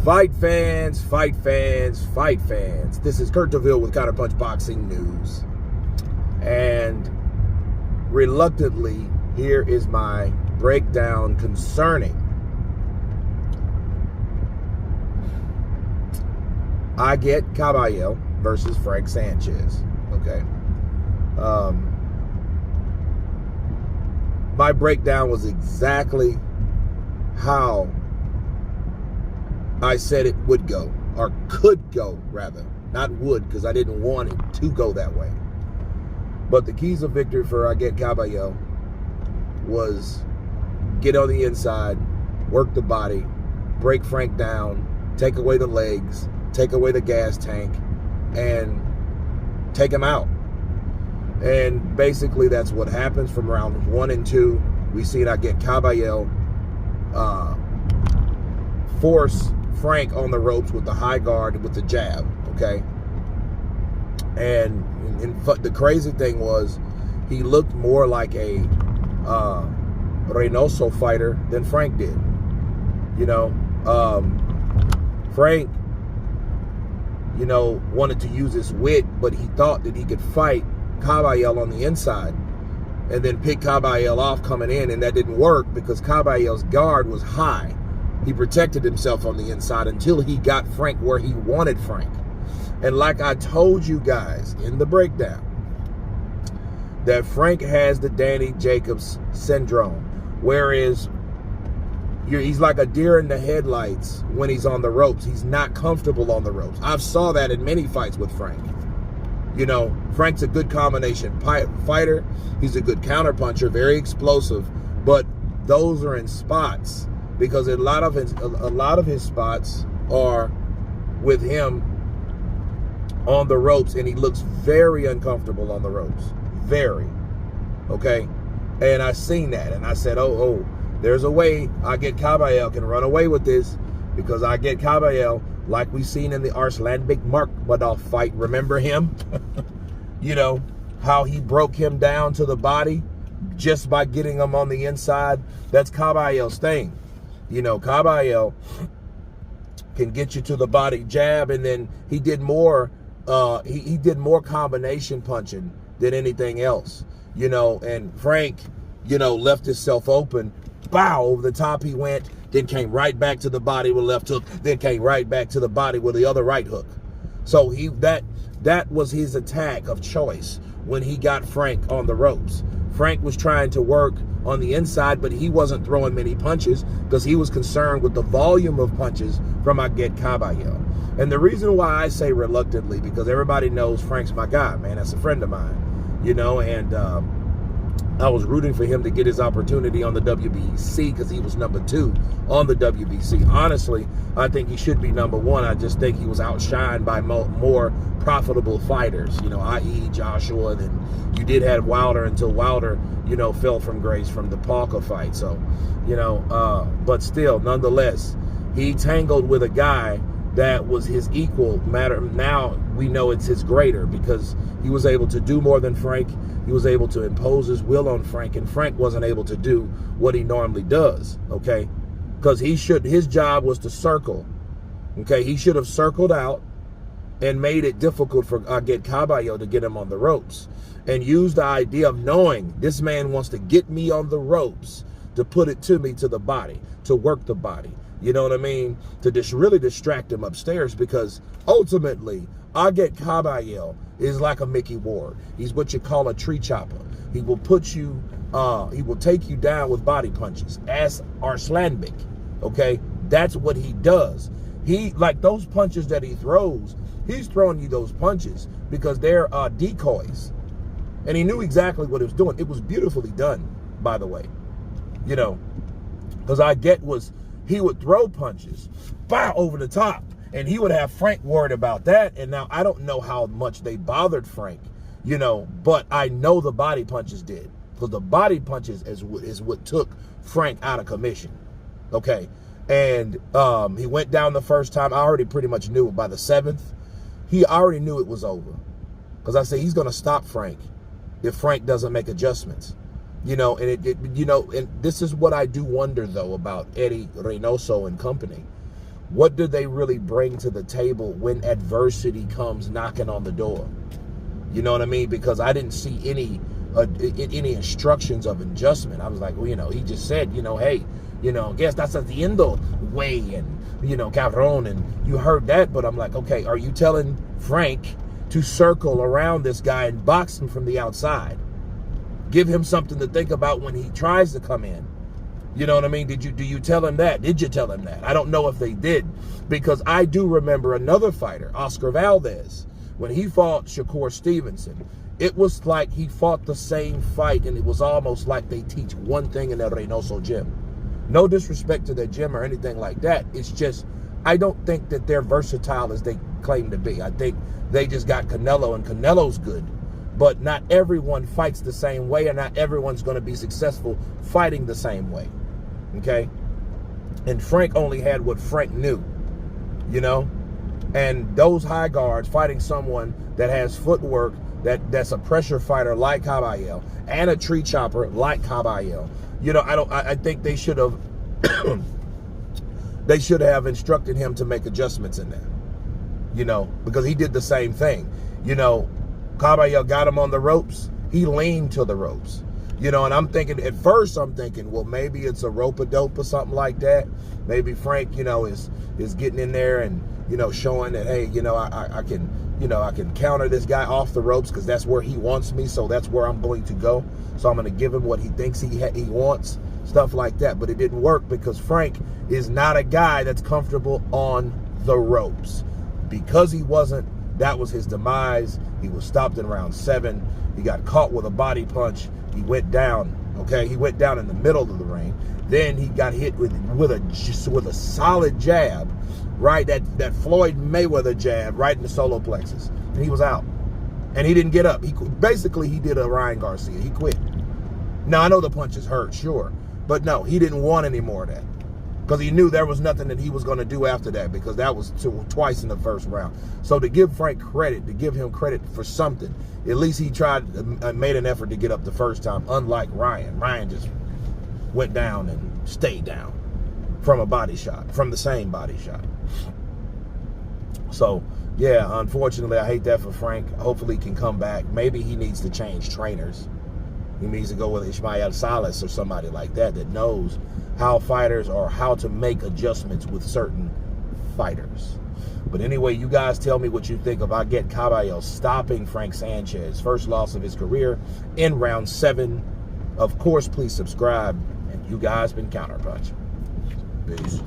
Fight fans, fight fans, fight fans. This is Kurt DeVille with Counterpunched Boxing News. And reluctantly, here is my breakdown concerning Agit Kabayel versus Frank Sanchez. Okay. My breakdown was exactly how I said it would go, or could go, rather. Not would, because I didn't want it to go that way. But the keys of victory for Agit Kabayel was get on the inside, work the body, break Frank down, take away the legs, take away the gas tank, and take him out. And basically that's what happens from round 1 and 2. We see it Agit Kabayel force Frank on the ropes with the high guard with the jab, okay? And the crazy thing was he looked more like a Reynoso fighter than Frank did. You know, Frank, you know, wanted to use his wit, but he thought that he could fight Kabayel on the inside and then pick Kabayel off coming in, and that didn't work because Kabayel's guard was high. He protected himself on the inside until he got Frank where he wanted Frank. And like I told you guys in the breakdown, that Frank has the Danny Jacobs syndrome, whereas he's like a deer in the headlights when he's on the ropes. He's not comfortable on the ropes. I've saw that in many fights with Frank. You know, Frank's a good combination fighter. He's a good counterpuncher, very explosive, but those are in spots because a lot of his spots are with him on the ropes, and he looks very uncomfortable on the ropes. Very. Okay? And I seen that, and I said, oh, there's a way Agit Kabayel can run away with this, because Agit Kabayel, like we seen in the Arslanbek Markmadov fight, remember him? You know, how he broke him down to the body just by getting him on the inside. That's Kabayel's thing. You know, Kabayel can get you to the body jab, and then he did more he did more combination punching than anything else. You know, and Frank, you know, left himself open. Bow, over the top he went, then came right back to the body with left hook, then came right back to the body with the other right hook. So that was his attack of choice when he got Frank on the ropes. Frank was trying to work on the inside, but he wasn't throwing many punches because he was concerned with the volume of punches from Agit Kabayel. And the reason why I say reluctantly, because everybody knows Frank's my guy, man. That's a friend of mine, you know, and I was rooting for him to get his opportunity on the WBC because he was number 2 on the WBC. Honestly, I think he should be number 1. I just think he was outshined by more profitable fighters, you know, i.e. Joshua. And then you did have Wilder until Wilder, you know, fell from grace from the Parker fight. So, you know, but still, nonetheless, he tangled with a guy that was his equal. Now we know it's his greater because he was able to do more than Frank. He was able to impose his will on Frank, and Frank wasn't able to do what he normally does, okay? Because his job was to circle, okay? He should have circled out and made it difficult for Agit Kabayel to get him on the ropes, and used the idea of knowing this man wants to get me on the ropes to put it to me to the body, to work the body. You know what I mean? To just really distract him upstairs, because ultimately, Agit Kabayel is like a Mickey Ward. He's what you call a tree chopper. He will put you, he will take you down with body punches. Ask Arslanbek, okay? That's what he does. He, like those punches that he throws, he's throwing you those punches because they're decoys. And he knew exactly what he was doing. It was beautifully done, by the way. You know, because he would throw punches, bow, over the top, and he would have Frank worried about that. And now I don't know how much they bothered Frank, you know, but I know the body punches did, because the body punches is what took Frank out of commission, okay? And he went down the first time. I already pretty much knew it. By the 7th, he already knew it was over, because I said he's going to stop Frank if Frank doesn't make adjustments. You know, and you know, and this is what I do wonder though about Eddie Reynoso and company. What do they really bring to the table when adversity comes knocking on the door? You know what I mean? Because I didn't see any instructions of adjustment. I was like, well, you know, he just said, you know, hey, you know, guess that's haciendo way and, you know, cabron, and you heard that, but I'm like, okay, are you telling Frank to circle around this guy and box him from the outside? Give him something to think about when he tries to come in. You know what I mean? Do you tell him that? Did you tell him that? I don't know if they did, because I do remember another fighter, Oscar Valdez, when he fought Shakur Stevenson. It was like he fought the same fight, and it was almost like they teach one thing in the Reynoso gym. No disrespect to their gym or anything like that. It's just, I don't think that they're versatile as they claim to be. I think they just got Canelo, and Canelo's good. But not everyone fights the same way, and not everyone's going to be successful fighting the same way. Okay? And Frank only had what Frank knew, you know? And those high guards fighting someone that has footwork, that's a pressure fighter like Kabayel, and a tree chopper like Kabayel. You know, I think they should have they should have instructed him to make adjustments in there. You know, because he did the same thing. You know, Kabayel got him on the ropes. He leaned to the ropes. You know, and I'm thinking, at first I'm thinking, well, maybe it's a rope-a-dope or something like that. Maybe Frank, you know, is getting in there and, you know, showing that, hey, you know, I can counter this guy off the ropes because that's where he wants me, so that's where I'm going to go. So I'm going to give him what he thinks he wants, stuff like that. But it didn't work because Frank is not a guy that's comfortable on the ropes. Because he wasn't, that was his demise. He was stopped in round 7. He got caught with a body punch. He went down, okay? He went down in the middle of the ring. Then he got hit with a solid jab, right? That Floyd Mayweather jab right in the solar plexus. And he was out. And he didn't get up. He did a Ryan Garcia. He quit. Now, I know the punches hurt, sure. But no, he didn't want any more of that. Because he knew there was nothing that he was going to do after that, because that was twice in the first round. So to give Frank credit, to give him credit for something, at least he made an effort to get up the first time, unlike Ryan. Ryan just went down and stayed down from a body shot, from the same body shot. So, yeah, unfortunately, I hate that for Frank. Hopefully he can come back. Maybe he needs to change trainers. He needs to go with Ismael Salas or somebody like that knows how fighters, or how to make adjustments with certain fighters. But anyway, you guys tell me what you think of Agit Kabayel stopping Frank Sanchez, first loss of his career in round 7. Of course, please subscribe. And you guys been Counterpunched. Peace.